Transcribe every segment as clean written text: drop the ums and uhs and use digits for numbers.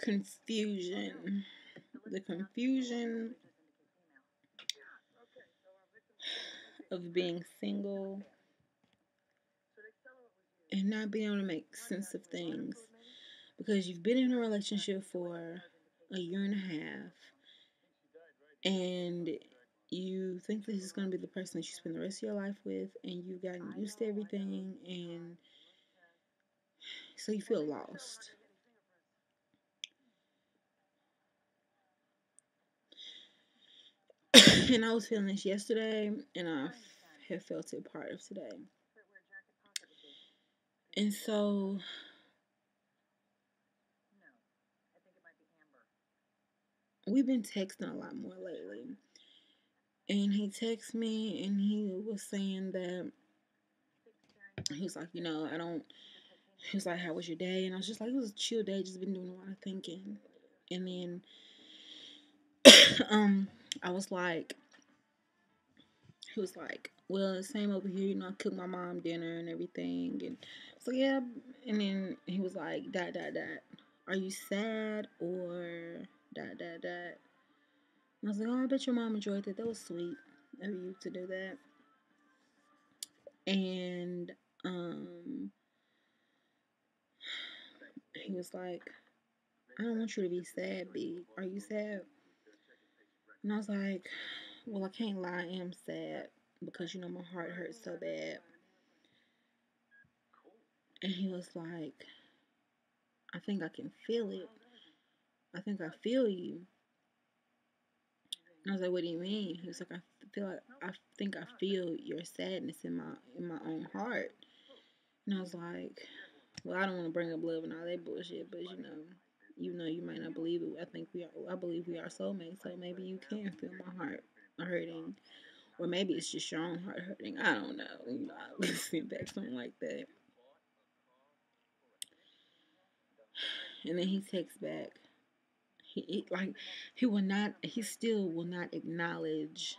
confusion. The confusion of being single and not being able to make sense of things because you've been in a relationship for a year and a half and you think this is going to be the person that you spend the rest of your life with, and you've gotten used to everything, and so you feel lost. And I was feeling this yesterday, and I have felt it part of today. And so we've been texting a lot more lately. And he texted me and he was saying that he was like, I don't. He was like, "How was your day?" And I was just like, "It was a chill day. Just been doing a lot of thinking." And then, I was like, he was like, "Well, the same over here. I cooked my mom dinner and everything." And so yeah. And then he was like, "Dot dot dot. Are you sad or dot dot dot?" And I was like, "Oh, I bet your mom enjoyed it. That was sweet of you to do that." And he was like, "I don't want you to be sad, B. Are you sad?" And I was like, "Well, I can't lie, I am sad because my heart hurts so bad." And he was like, "I think I can feel it. I think I feel you." And I was like, "What do you mean?" He was like, I think I feel your sadness in my own heart." And I was like, "Well, I don't want to bring up love and all that bullshit, but you might not believe it. I believe we are soulmates, so maybe you can feel my heart hurting, or maybe it's just your own heart hurting. I don't know. I sent back something like that, and then he texts back. He will not. He still will not acknowledge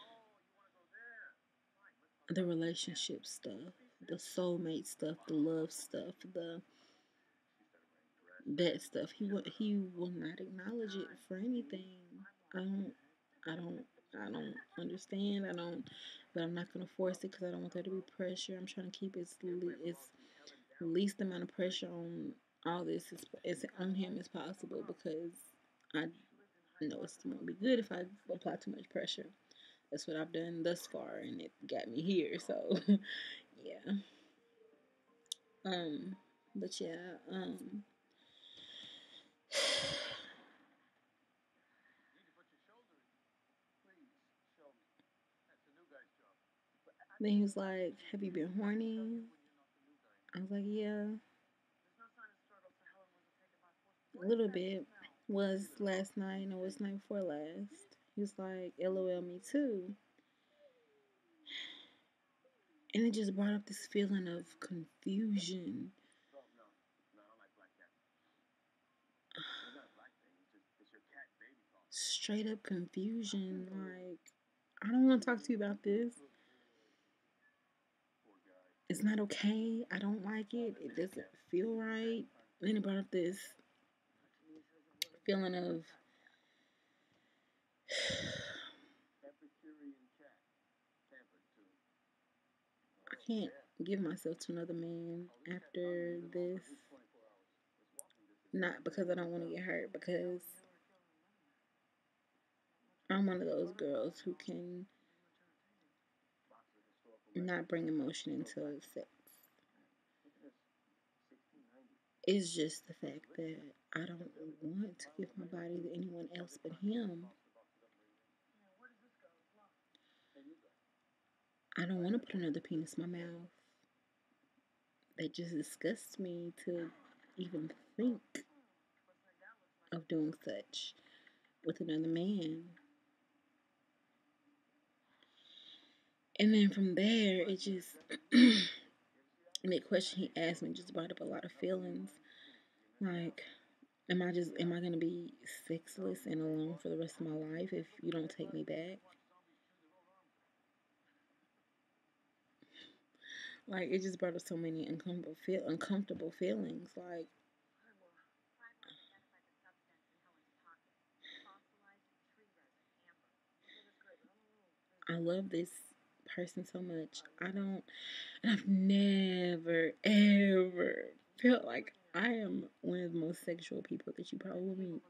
the relationship stuff, the soulmate stuff, the love stuff, the that stuff. He will not acknowledge it for anything. I don't I don't I don't understand. I don't, but I'm not gonna force it because I don't want there to be pressure. I'm trying to keep as least amount of pressure on all this as on him as possible because I know it's won't be good if I apply too much pressure. That's what I've done thus far, and it got me here. So yeah. Um, but yeah. Then he was like, "Have you been horny?" I was like, "Yeah, a little bit." Was last night and it was night before last. He was like, "LOL, me too." And it just brought up this feeling of confusion. Straight up confusion. Like, I don't want to talk to you about this. It's not okay. I don't like it. It doesn't feel right. And then it brought up this feeling of I can't give myself to another man after this. Not because I don't want to get hurt, because I'm one of those girls who can not bring emotion into sex. It's just the fact that I don't want to give my body to anyone else but him. I don't want to put another penis in my mouth. That just disgusts me to even think of doing such with another man. And then from there, it just, and that question he asked me just brought up a lot of feelings. Like, am I gonna be sexless and alone for the rest of my life if you don't take me back? Like, it just brought up so many uncomfortable feelings. Like, I love this person so much. I've never, ever felt like I am one of the most sexual people that you probably will meet.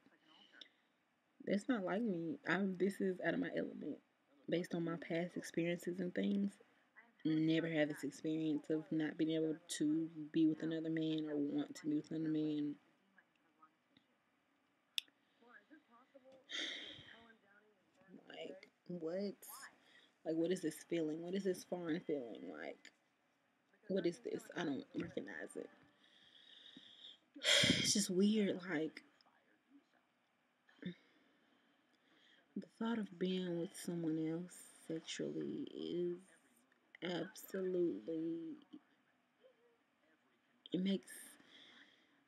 That's not like me. This is out of my element based on my past experiences and things. Never had this experience of not being able to be with another man or want to be with another man. Like, what? Like, what is this feeling? What is this foreign feeling? Like, what is this? I don't recognize it. It's just weird. Like, the thought of being with someone else sexually is absolutely, it makes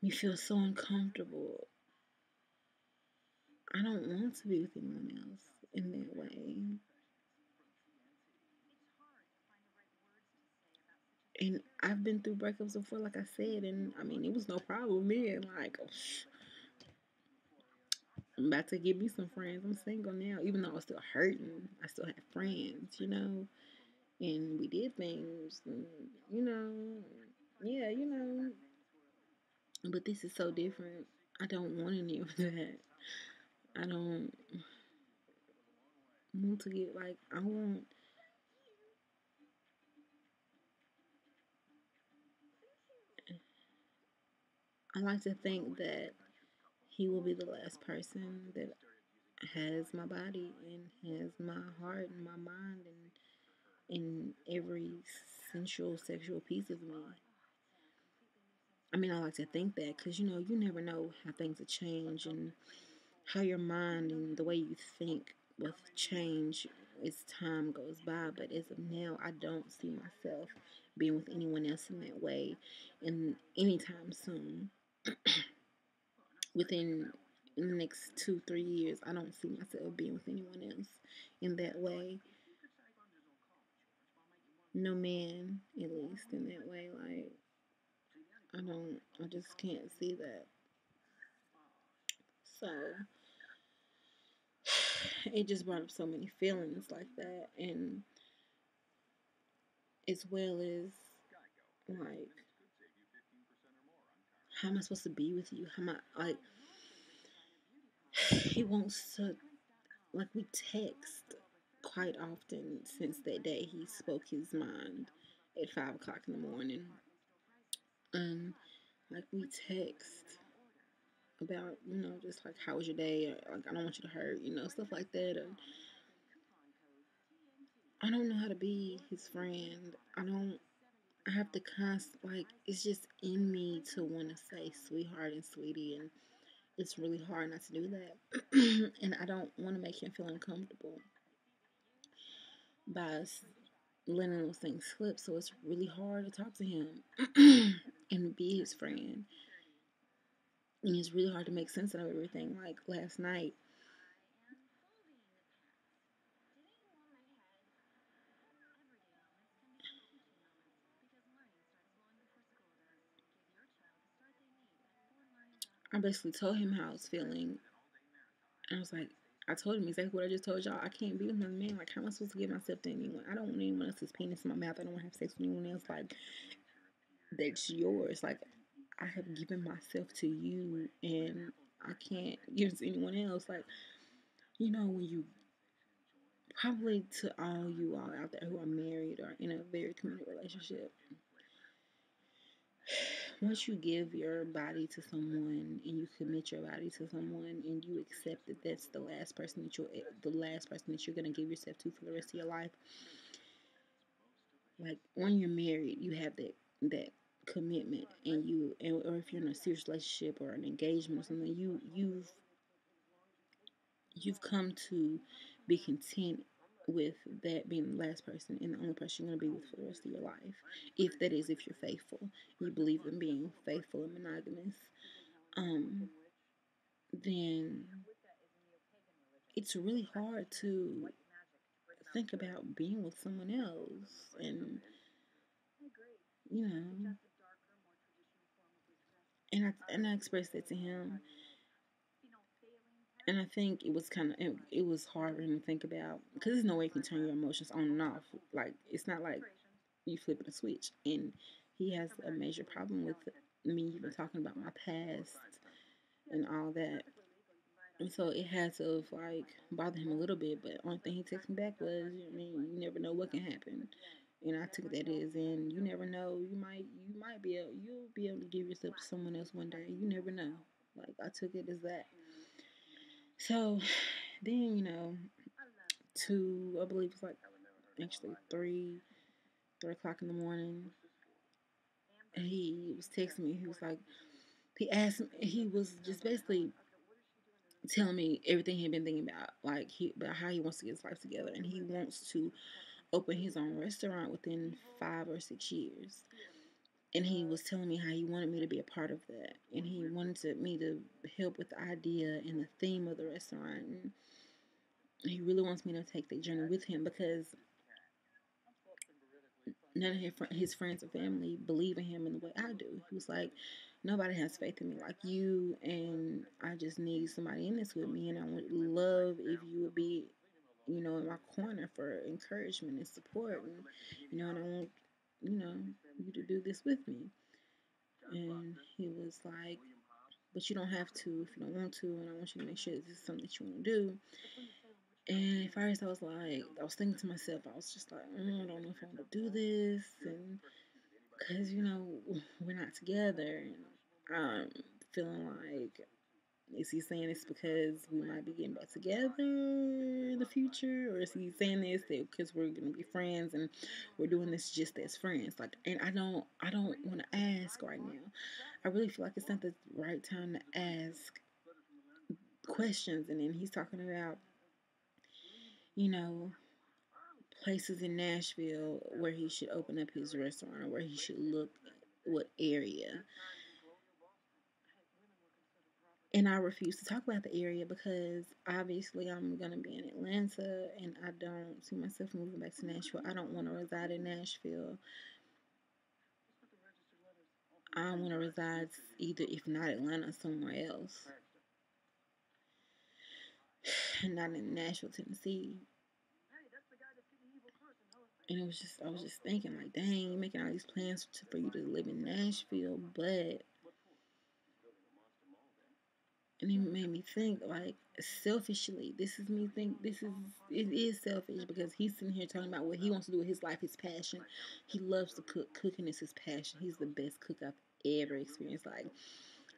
me feel so uncomfortable. I don't want to be with anyone else in that way. And I've been through breakups before, like I said, and I mean, it was no problem then. Like, I'm about to get me some friends. I'm single now, even though I was still hurting. I still had friends, and we did things, and, you know, yeah, But this is so different. I don't want any of that. I don't want to get like I want. I like to think that he will be the last person that has my body and has my heart and my mind and every sensual sexual piece of me. I mean, I like to think that because you never know how things will change and how your mind and the way you think will change as time goes by. But as of now, I don't see myself being with anyone else in that way, and anytime soon. Within the next 2-3 years, I don't see myself being with anyone else in that way. No man, at least in that way. Like I just can't see that. So it just brought up so many feelings like that, and as well as like, how am I supposed to be with you? How am I like? He wants to like we text quite often since that day he spoke his mind at 5 o'clock in the morning. Like we text about, just like how was your day? Or, like I don't want you to hurt, stuff like that. And I don't know how to be his friend. I have to like it's just in me to want to say sweetheart and sweetie, and it's really hard not to do that. And I don't want to make him feel uncomfortable by letting those things slip. So it's really hard to talk to him and be his friend. And it's really hard to make sense of everything. Like last night, I basically told him how I was feeling. And I was like, I told him exactly what I just told y'all. I can't be with another man. Like, how am I supposed to give myself to anyone? I don't want anyone else's penis in my mouth. I don't want to have sex with anyone else. Like, that's yours. Like, I have given myself to you, and I can't give it to anyone else. Like, when you probably to all you all out there who are married or in a very committed relationship, once you give your body to someone and you commit your body to someone and you accept that that's the last person that you're gonna give yourself to for the rest of your life, like when you're married, you have that commitment, or if you're in a serious relationship or an engagement or something, you've come to be content with that being the last person and the only person you're going to be with for the rest of your life. If you're faithful, you believe in being faithful and monogamous, um, then it's really hard to think about being with someone else. And, you know, and I expressed that to him. And I think it was it was hard for him to think about because there's no way you can turn your emotions on and off. Like it's not like you flipping a switch. And he has a major problem with me even talking about my past and all that. And so it had to like bother him a little bit. But the only thing he texted me back was, I mean, you never know what can happen. And I took that as in you never know. You might be able you'll be able to give yourself to someone else one day. You never know. Like I took it as that. So then two I believe it's like actually 3 o'clock in the morning. He was texting me. He was like, he asked me, he was just basically telling me everything he'd been thinking about, like about how he wants to get his life together, and he wants to open his own restaurant within 5 or 6 years. And he was telling me how he wanted me to be a part of that, and he wanted me to help with the idea and the theme of the restaurant. And he really wants me to take the journey with him because none of his friends or family believe in him in the way I do. He was like, nobody has faith in me like you, and I just need somebody in this with me, and I would love if you would be, in my corner for encouragement and support, and I want, you to do this with me. And he was like, but you don't have to if you don't want to, and I want you to make sure this is something that you want to do. And at first, I was thinking to myself, I was just like, I don't know if I want to do this, and because we're not together, and I'm feeling like, is he saying this because we might be getting back together in the future, or is he saying this because we're gonna be friends and we're doing this just as friends? Like, and I don't want to ask right now. I really feel like it's not the right time to ask questions, and then he's talking about, you know, places in Nashville where he should open up his restaurant or where he should look, what area. And I refuse to talk about the area because obviously I'm going to be in Atlanta and I don't see myself moving back to Nashville. I don't want to reside in Nashville. I want to reside either, if not Atlanta, somewhere else. Not in Nashville, Tennessee. And I was just thinking, like, dang, you're making all these plans for you to live in Nashville, but and it made me think, like, selfishly, it is selfish because he's sitting here talking about what he wants to do with his life, his passion. He loves to cook. Cooking is his passion. He's the best cook I've ever experienced. Like,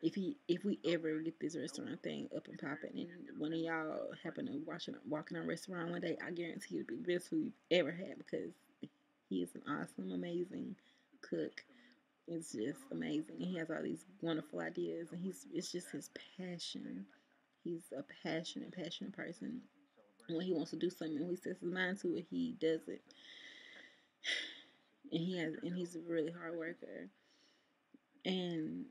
if we ever get this restaurant thing up and popping, and one of y'all happen to walk in a restaurant one day, I guarantee it'll be the best food you've ever had because he is an awesome, amazing cook. It's just amazing. He has all these wonderful ideas, and it's just his passion. He's a passionate person. And when he wants to do something, when he sets his mind to it, he does it. And he's a really hard worker. And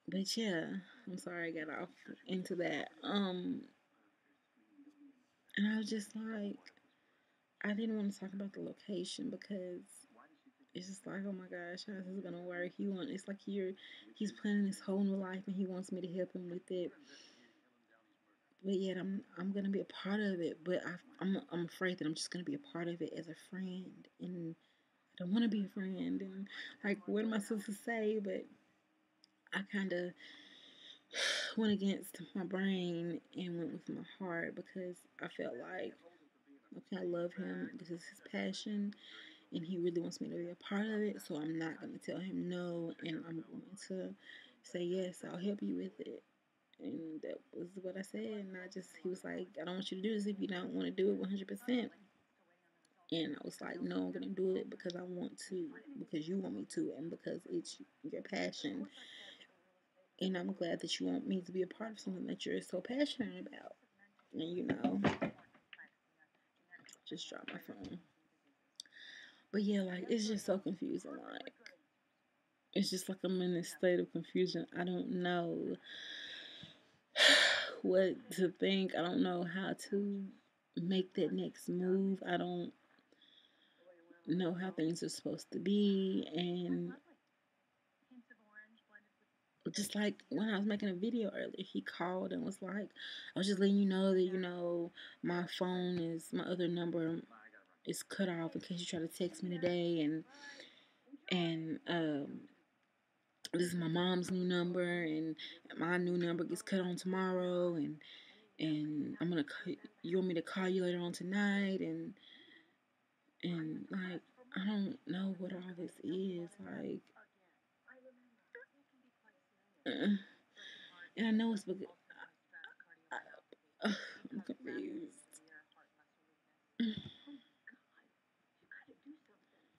but yeah, I'm sorry I got off into that. And I was just like, I didn't want to talk about the location because it's just like, oh my gosh, how is this gonna work? It's like he's planning his whole new life and he wants me to help him with it. But yet I'm gonna be a part of it. But I'm afraid that I'm just gonna be a part of it as a friend, and I don't want to be a friend. And like, what am I supposed to say? But I kind of went against my brain and went with my heart because I felt like, okay, I love him. This is his passion, and he really wants me to be a part of it. So I'm not going to tell him no, and I'm going to say yes. I'll help you with it. And that was what I said. And he was like, I don't want you to do this if you don't want to do it 100%. And I was like, no, I'm going to do it because I want to, because you want me to, and because it's your passion. And I'm glad that you want me to be a part of something that you're so passionate about. And just drop my phone. But yeah, like, it's just so confusing. Like, it's just like I'm in this state of confusion. I don't know what to think. I don't know how to make that next move. I don't know how things are supposed to be. And just like when I was making a video earlier, he called and was like, I was just letting you know that, my phone is, my other number is cut off in case you try to text me today. And this is my mom's new number, and my new number gets cut on tomorrow. And you want me to call you later on tonight? And like, I don't know what all this is. Like, and I know it's because I'm confused.